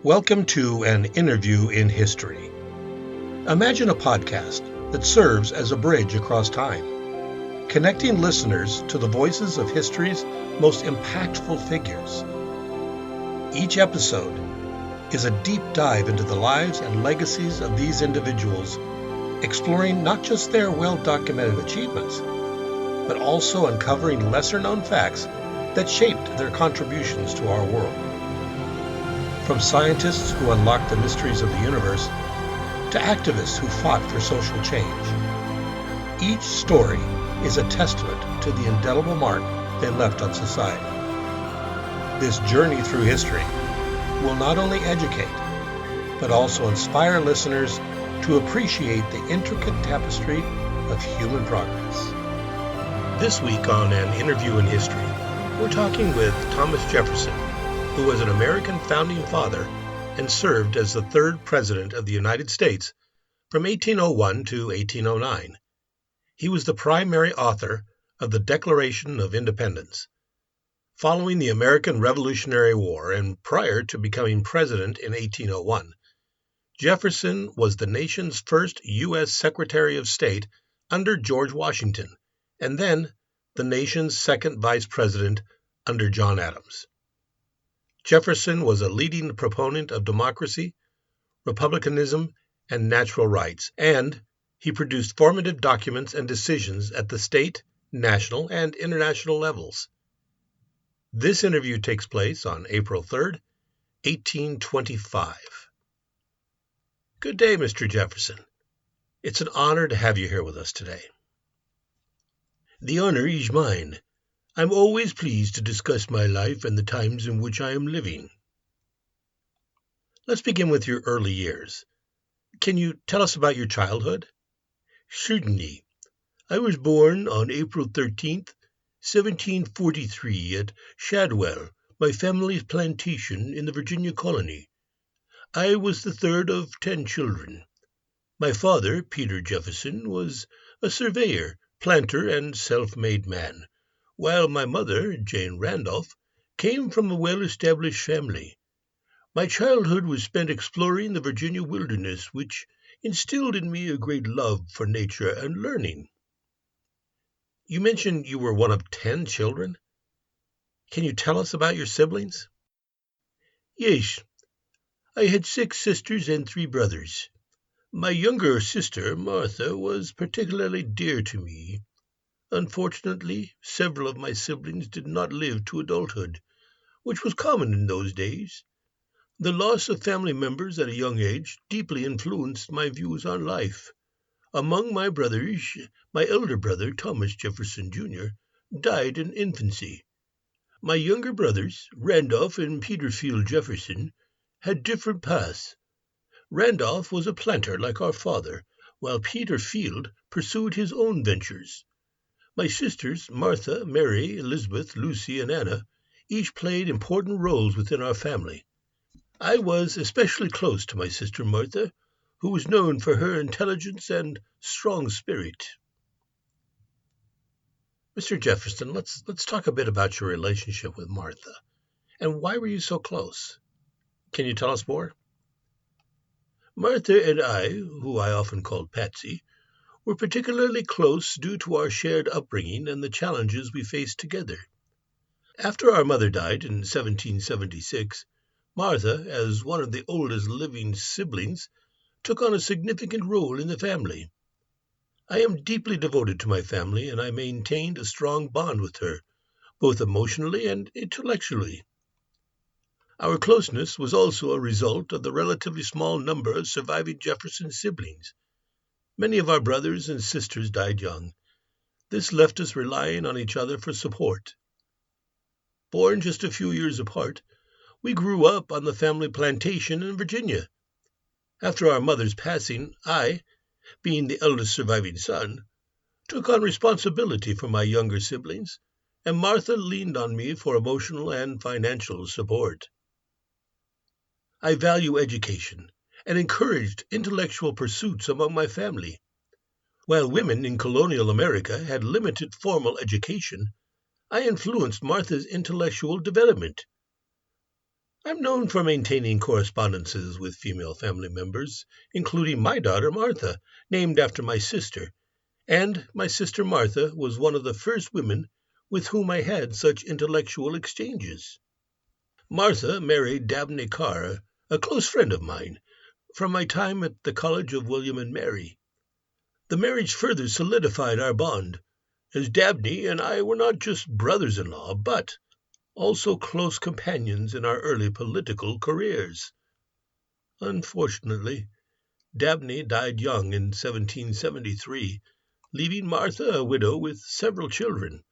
Welcome to an interview in history. Imagine a podcast that serves as a bridge across time, connecting listeners to the voices of history's most impactful figures. Each episode is a deep dive into the lives and legacies of these individuals, exploring not just their well-documented achievements, but also uncovering lesser-known facts that shaped their contributions to our world. From scientists who unlocked the mysteries of the universe to activists who fought for social change, each story is a testament to the indelible mark they left on society. This journey through history will not only educate, but also inspire listeners to appreciate the intricate tapestry of human progress. This week on An Interview in History, we're talking with Thomas Jefferson, who was an American founding father and served as the third President of the United States from 1801 to 1809. He was the primary author of the Declaration of Independence. Following the American Revolutionary War and prior to becoming president in 1801, Jefferson was the nation's first U.S. Secretary of State under George Washington, and then the nation's second vice president under John Adams. Jefferson was a leading proponent of democracy, republicanism, and natural rights, and he produced formative documents and decisions at the state, national, and international levels. This interview takes place on April 3rd, 1825. Good day, Mr. Jefferson. It's an honor to have you here with us today. The honor is mine. I'm always pleased to discuss my life and the times in which I am living. Let's begin with your early years. Can you tell us about your childhood? Certainly. I was born on April 13th, 1743 at Shadwell, my family's plantation in the Virginia colony. I was the third of 10 children. My father, Peter Jefferson, was a surveyor, planter, and self-made man, while my mother, Jane Randolph, came from a well-established family. My childhood was spent exploring the Virginia wilderness, which instilled in me a great love for nature and learning. You mentioned you were one of 10 children. Can you tell us about your siblings? Yes. I had 6 sisters and 3 brothers. My younger sister, Martha, was particularly dear to me. Unfortunately, several of my siblings did not live to adulthood, which was common in those days. The loss of family members at a young age deeply influenced my views on life. Among my brothers, my elder brother, Thomas Jefferson, Jr., died in infancy. My younger brothers, Randolph and Peter Field Jefferson, had different paths. Randolph was a planter like our father, while Peter Field pursued his own ventures. My sisters, Martha, Mary, Elizabeth, Lucy, and Anna, each played important roles within our family. I was especially close to my sister Martha, who was known for her intelligence and strong spirit. Mr. Jefferson, let's talk a bit about your relationship with Martha. And why were you so close? Can you tell us more? Martha and I, who I often called Patsy, were particularly close due to our shared upbringing and the challenges we faced together. After our mother died in 1776, Martha, as one of the oldest living siblings, took on a significant role in the family. I am deeply devoted to my family, and I maintained a strong bond with her, both emotionally and intellectually. Our closeness was also a result of the relatively small number of surviving Jefferson siblings. Many of our brothers and sisters died young. This left us relying on each other for support. Born just a few years apart, we grew up on the family plantation in Virginia. After our mother's passing, I, being the eldest surviving son, took on responsibility for my younger siblings, and Martha leaned on me for emotional and financial support. I value education and encouraged intellectual pursuits among my family. While women in colonial America had limited formal education, I influenced Martha's intellectual development. I'm known for maintaining correspondences with female family members, including my daughter Martha, named after my sister, and my sister Martha was one of the first women with whom I had such intellectual exchanges. Martha married Dabney Carr, a close friend of mine, from my time at the College of William and Mary. The marriage further solidified our bond, as Dabney and I were not just brothers-in-law, but also close companions in our early political careers. Unfortunately, Dabney died young in 1773, leaving Martha a widow with several children.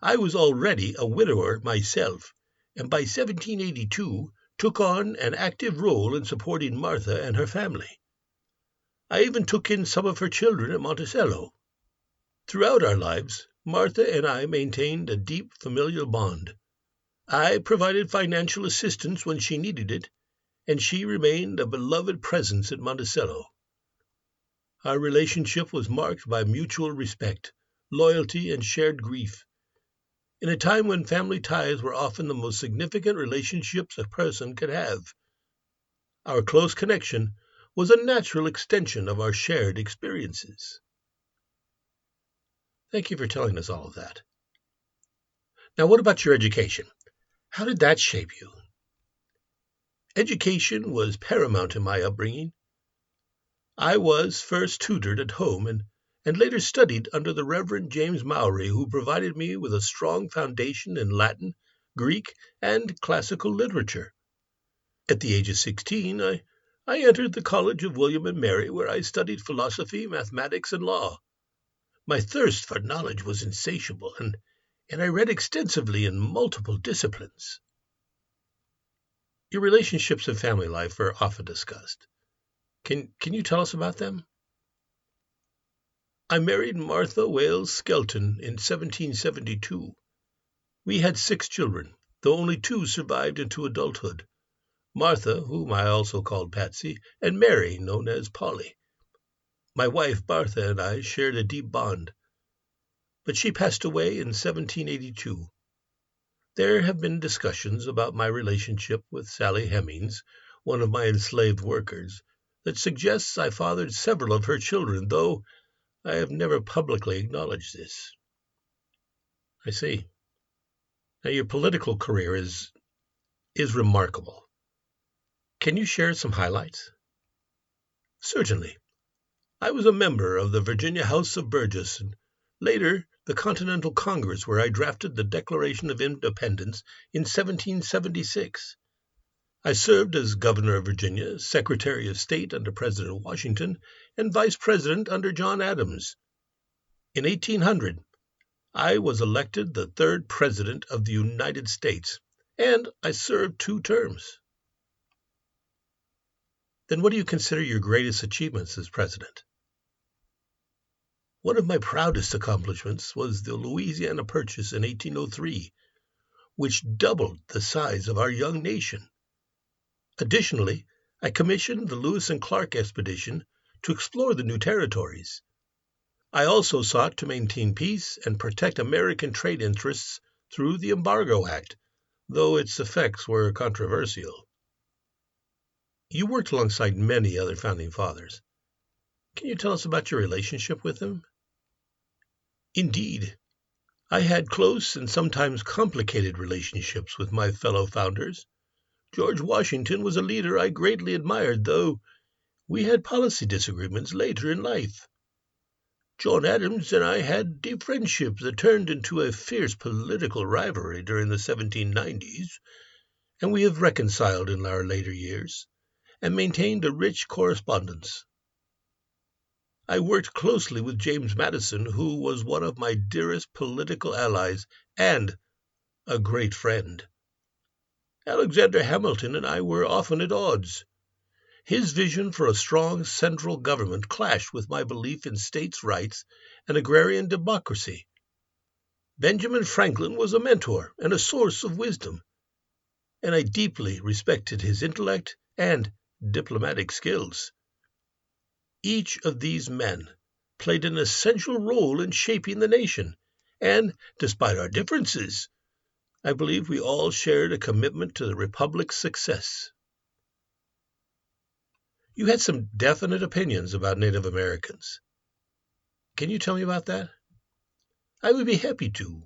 I was already a widower myself, and by 1782 took on an active role in supporting Martha and her family. I even took in some of her children at Monticello. Throughout our lives, Martha and I maintained a deep familial bond. I provided financial assistance when she needed it, and she remained a beloved presence at Monticello. Our relationship was marked by mutual respect, loyalty, and shared grief. In a time when family ties were often the most significant relationships a person could have, our close connection was a natural extension of our shared experiences. Thank you for telling us all of that. Now, what about your education? How did that shape you? Education was paramount in my upbringing. I was first tutored at home and later studied under the Reverend James Mowry, who provided me with a strong foundation in Latin, Greek, and classical literature. At the age of 16, I entered the College of William and Mary, where I studied philosophy, mathematics, and law. My thirst for knowledge was insatiable, and I read extensively in multiple disciplines. Your relationships and family life are often discussed. Can you tell us about them? I married Martha Wales Skelton in 1772. We had 6 children, though only 2 survived into adulthood. Martha, whom I also called Patsy, and Mary, known as Polly. My wife Martha and I shared a deep bond, but she passed away in 1782. There have been discussions about my relationship with Sally Hemings, one of my enslaved workers, that suggests I fathered several of her children, though I have never publicly acknowledged this. I see. Now, your political career is remarkable. Can you share some highlights? Certainly. I was a member of the Virginia House of Burgess and later the Continental Congress, where I drafted the Declaration of Independence in 1776. I served as Governor of Virginia, Secretary of State under President Washington, and Vice President under John Adams. In 1800, I was elected the 3rd President of the United States, and I served 2 terms. Then what do you consider your greatest achievements as President? One of my proudest accomplishments was the Louisiana Purchase in 1803, which doubled the size of our young nation. Additionally, I commissioned the Lewis and Clark expedition to explore the new territories. I also sought to maintain peace and protect American trade interests through the Embargo Act, though its effects were controversial. You worked alongside many other founding fathers. Can you tell us about your relationship with them? Indeed, I had close and sometimes complicated relationships with my fellow founders. George Washington was a leader I greatly admired, though we had policy disagreements later in life. John Adams and I had deep friendship that turned into a fierce political rivalry during the 1790s, and we have reconciled in our later years and maintained a rich correspondence. I worked closely with James Madison, who was one of my dearest political allies and a great friend. Alexander Hamilton and I were often at odds. His vision for a strong central government clashed with my belief in states' rights and agrarian democracy. Benjamin Franklin was a mentor and a source of wisdom, and I deeply respected his intellect and diplomatic skills. Each of these men played an essential role in shaping the nation, and despite our differences, I believe we all shared a commitment to the Republic's success. You had some definite opinions about Native Americans. Can you tell me about that? I would be happy to.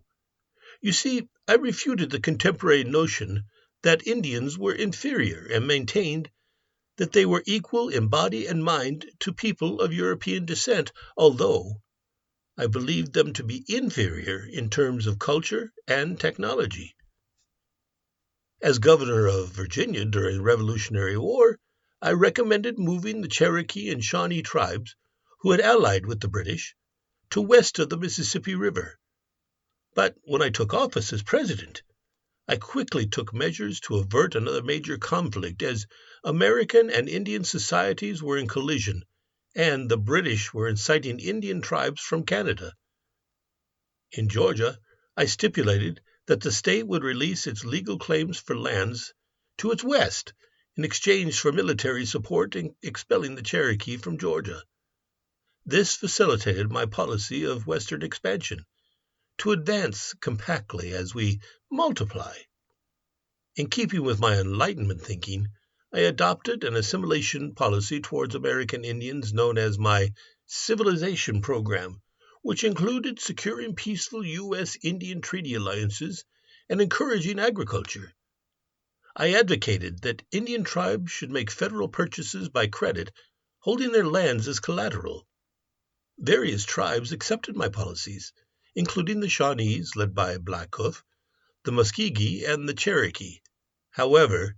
You see, I refuted the contemporary notion that Indians were inferior and maintained that they were equal in body and mind to people of European descent, although I believed them to be inferior in terms of culture and technology. As governor of Virginia during the Revolutionary War, I recommended moving the Cherokee and Shawnee tribes, who had allied with the British, to west of the Mississippi River. But when I took office as president, I quickly took measures to avert another major conflict, as American and Indian societies were in collision, and the British were inciting Indian tribes from Canada. In Georgia, I stipulated that the state would release its legal claims for lands to its west in exchange for military support in expelling the Cherokee from Georgia. This facilitated my policy of western expansion, to advance compactly as we multiply. In keeping with my Enlightenment thinking, I adopted an assimilation policy towards American Indians known as my civilization program, which included securing peaceful U.S. Indian treaty alliances and encouraging agriculture. I advocated that Indian tribes should make federal purchases by credit, holding their lands as collateral. Various tribes accepted my policies, including the Shawnees, led by Blackhoof, the Muskegee, and the Cherokee. However,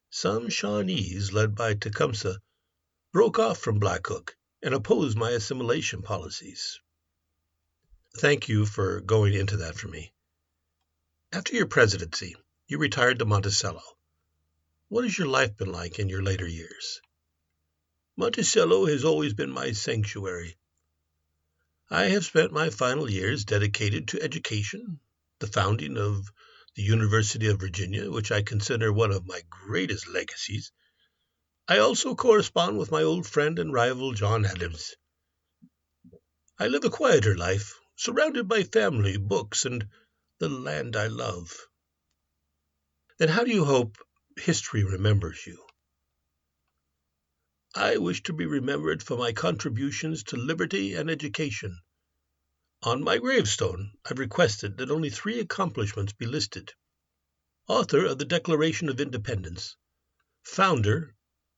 some Shawnees, led by Tecumseh, broke off from Blackhoof and opposed my assimilation policies. Thank you for going into that for me. After your presidency, you retired to Monticello. What has your life been like in your later years? Monticello has always been my sanctuary. I have spent my final years dedicated to education, the founding of the University of Virginia, which I consider one of my greatest legacies. I also correspond with my old friend and rival John Adams. I live a quieter life, surrounded by family, books, and the land I love. Then how do you hope history remembers you? I wish to be remembered for my contributions to liberty and education. On my gravestone, I've requested that only 3 accomplishments be listed: author of the Declaration of Independence, founder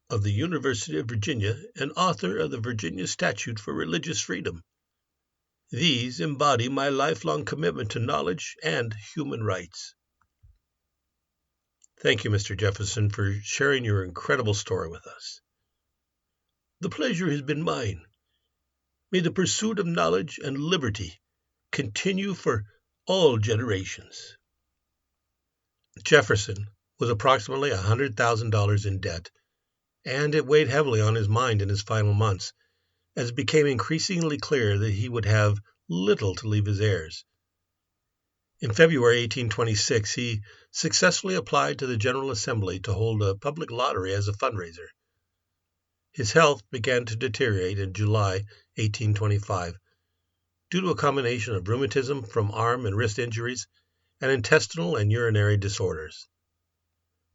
of the University of Virginia, and author of the Virginia Statute for Religious Freedom. These embody my lifelong commitment to knowledge and human rights. Thank you, Mr. Jefferson, for sharing your incredible story with us. The pleasure has been mine. May the pursuit of knowledge and liberty continue for all generations. Jefferson was approximately $100,000 in debt, and it weighed heavily on his mind in his final months, as it became increasingly clear that he would have little to leave his heirs. In February 1826, he successfully applied to the General Assembly to hold a public lottery as a fundraiser. His health began to deteriorate in July 1825 due to a combination of rheumatism from arm and wrist injuries and intestinal and urinary disorders.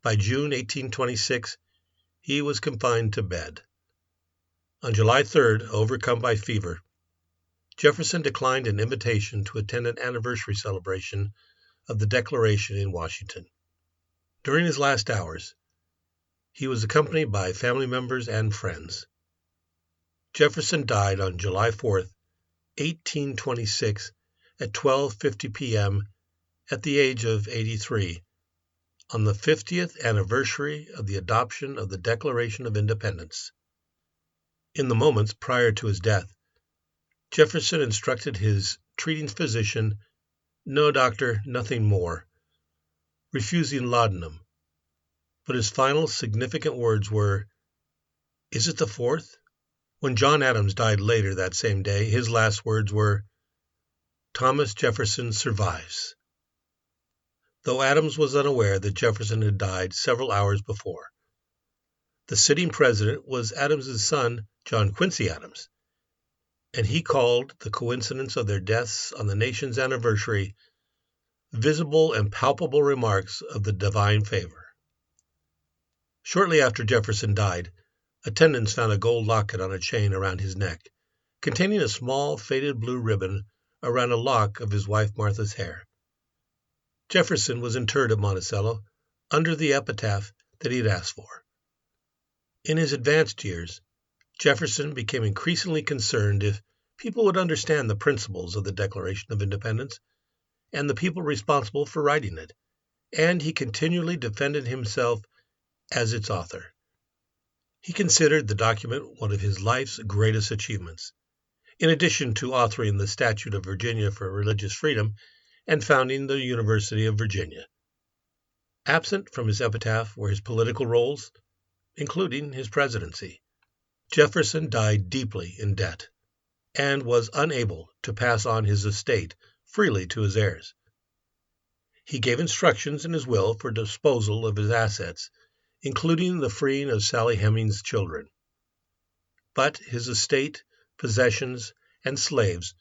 By June 1826, he was confined to bed. On July 3rd, overcome by fever, Jefferson declined an invitation to attend an anniversary celebration of the Declaration in Washington. During his last hours, he was accompanied by family members and friends. Jefferson died on July 4th, 1826, at 12:50 p.m. at the age of 83, on the 50th anniversary of the adoption of the Declaration of Independence. In the moments prior to his death, Jefferson instructed his treating physician, "No, doctor, nothing more," refusing laudanum. But his final significant words were, "Is it the 4th?" When John Adams died later that same day, his last words were, "Thomas Jefferson survives." Though Adams was unaware that Jefferson had died several hours before. The sitting president was Adams's son, John Quincy Adams, and he called the coincidence of their deaths on the nation's anniversary visible and palpable remarks of the divine favor. Shortly after Jefferson died, attendants found a gold locket on a chain around his neck, containing a small faded blue ribbon around a lock of his wife Martha's hair. Jefferson was interred at Monticello under the epitaph that he had asked for. In his advanced years, Jefferson became increasingly concerned if people would understand the principles of the Declaration of Independence and the people responsible for writing it, and he continually defended himself as its author. He considered the document one of his life's greatest achievements, in addition to authoring the Statute of Virginia for Religious Freedom and founding the University of Virginia. Absent from his epitaph were his political roles, including his presidency. Jefferson died deeply in debt and was unable to pass on his estate freely to his heirs. He gave instructions in his will for disposal of his assets, including the freeing of Sally Hemings' children. But his estate, possessions, and slaves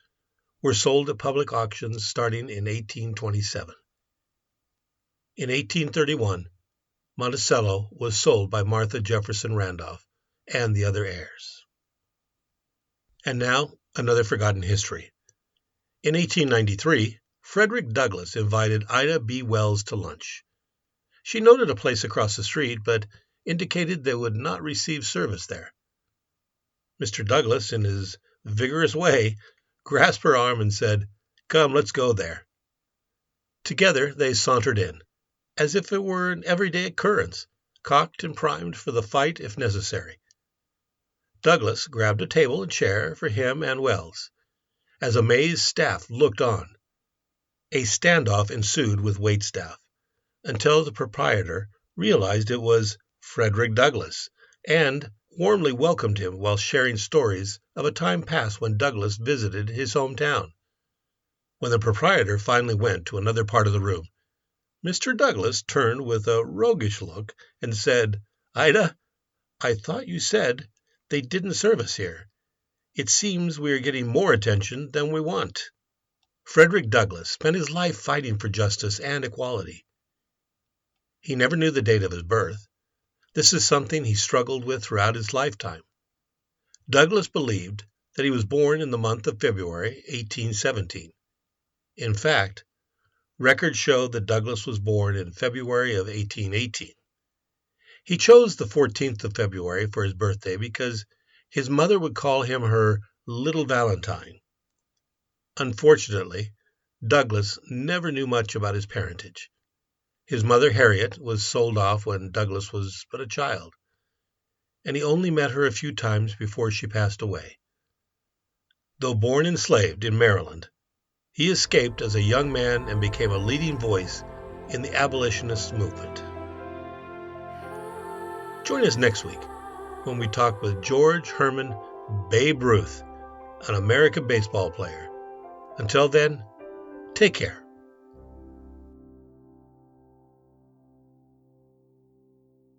were sold at public auctions starting in 1827. In 1831, Monticello was sold by Martha Jefferson Randolph and the other heirs. And now, another forgotten history. In 1893, Frederick Douglass invited Ida B. Wells to lunch. She noted a place across the street, but indicated they would not receive service there. Mr. Douglass, in his vigorous way, grasped her arm and said, "Come, let's go there." Together they sauntered in, as if it were an everyday occurrence, cocked and primed for the fight if necessary. Douglass grabbed a table and chair for him and Wells. As amazed staff looked on, a standoff ensued with waitstaff, until the proprietor realized it was Frederick Douglass, and warmly welcomed him while sharing stories of a time past when Douglass visited his hometown. When the proprietor finally went to another part of the room, Mr. Douglass turned with a roguish look and said, "Ida, I thought you said they didn't serve us here. It seems we are getting more attention than we want." Frederick Douglass spent his life fighting for justice and equality. He never knew the date of his birth. This is something he struggled with throughout his lifetime. Douglass believed that he was born in the month of February, 1817. In fact, records show that Douglass was born in February of 1818. He chose the 14th of February for his birthday because his mother would call him her Little Valentine. Unfortunately, Douglass never knew much about his parentage. His mother, Harriet, was sold off when Douglass was but a child, and he only met her a few times before she passed away. Though born enslaved in Maryland, he escaped as a young man and became a leading voice in the abolitionist movement. Join us next week when we talk with George Herman Babe Ruth, an American baseball player. Until then, take care.